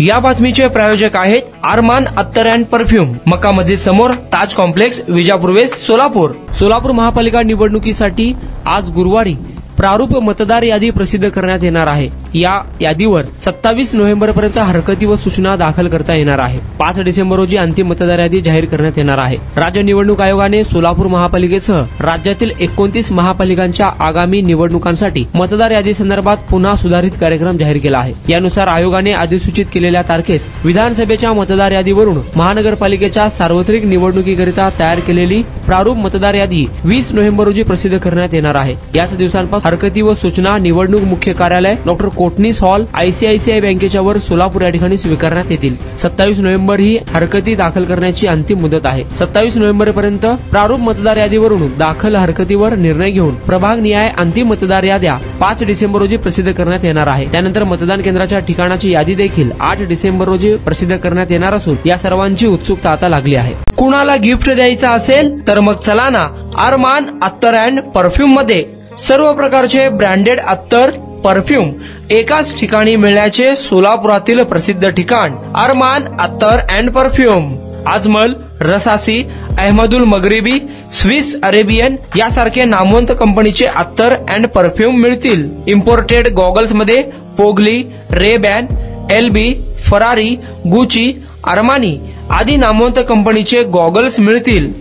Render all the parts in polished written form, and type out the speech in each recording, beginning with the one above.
या बातमीचे प्रायोजक आहेत अरमान अत्तर अँड परफ्यूम, मक्का मस्जिद समोर, ताज कॉम्प्लेक्स, विजापूर वेस्ट, सोलापूर। सोलापूर महापालिका निवडणुकीसाठी आज गुरुवारी प्रारूप मतदार यादी प्रसिद्ध करण्यात येणार आहे। या यादीवर 27 नोव्हेंबर पर्यंत हरकती व सूचना दाखल करता येणार आहे। 5 डिसेंबर रोजी अंतिम मतदार यादी जाहीर करण्यात येणार आहे। राज्य निवडणूक आयोगाने सोलापूर महापालिकेसह राज्यातील 29 महापालिकांच्या आगामी निवडणुकांसाठी मतदार यादी संदर्भात पुन्हा सुधारित कार्यक्रम जाहीर केला आहे। यानुसार आयोगाने अधिसूचित केलेल्या तारखेस विधानसभेच्या मतदार यादीवरून महानगरपालिकेच्या सार्वत्रिक निवडणुकीकरिता तयार केलेली प्रारूप मतदार यादी 20 नोव्हेंबर रोजी प्रसिद्ध करण्यात येणार आहे। याच दिवसांपासून हरकती व सूचना निवडणूक मुख्य कार्यालय डॉक्टर कोटनीस हॉल, आयसीआयसीआय बँकेच्या वर सोलापूर या ठिकाणी स्वीकारण्यात येतील। 27 नोव्हेंबर ही हरकती दाखल करण्याची अंतिम मुदत आहे। 27 नोव्हेंबर पर्यंत प्रारूप मतदार यादीवरून दाखल हरकतीवर निर्णय घेऊन प्रभाग निहाय अंतिम मतदार याद्या 5 डिसेंबर रोजी प्रसिद्ध करण्यात येणार आहे। त्यानंतर मतदान केंद्राच्या ठिकाणाची यादी देखील 8 डिसेंबर रोजी प्रसिद्ध करण्यात येणार असून या सर्वांची उत्सुकता आता लागली आहे। कुणाला गिफ्ट द्यायचं असेल तर मग चला ना अरमान अत्तर अँड परफ्यूम मध्ये सर्व प्रकारचे ब्रँडेड अत्तर परफ्यूम एकाच ठिकाणी मिळण्याचे सोलापुरातील प्रसिद्ध ठिकाण अरमान अत्तर and perfume. Ajmal, Rasasi, Ahmed Al Maghribi, Swiss Arabian यासारखे नामवंत कंपनीचे अत्तर अँड परफ्यूम मिळतील। इम्पोर्टेड गॉगल्स मध्ये पोगली, Ray Ban, LB, Ferrari, Gucci, Armani आदी नामवंत कंपनीचे गॉगल्स मिळतील।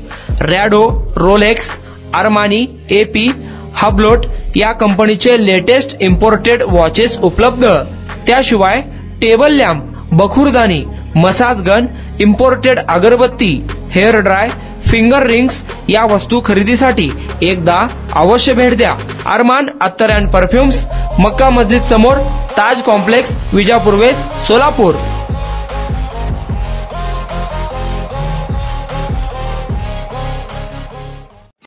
Rado, Rolex, Armani, AP, Hublot या कंपनीचे लेटेस्ट इम्पोर्टेड वॉचेस उपलब्ध। त्याशिवाय टेबल लॅम्प, बखुरदानी, मसाज गन, इम्पोर्टेड अगरबत्ती, हेअर ड्राय, फिंगर रिंग्स या वस्तू खरेदीसाठी एकदा अवश्य भेट द्या। अरमान अत्तर अँड परफ्यूम्स, मक्का मस्जिद समोर, ताज कॉम्प्लेक्स, विजापूर वेस्ट, सोलापूर।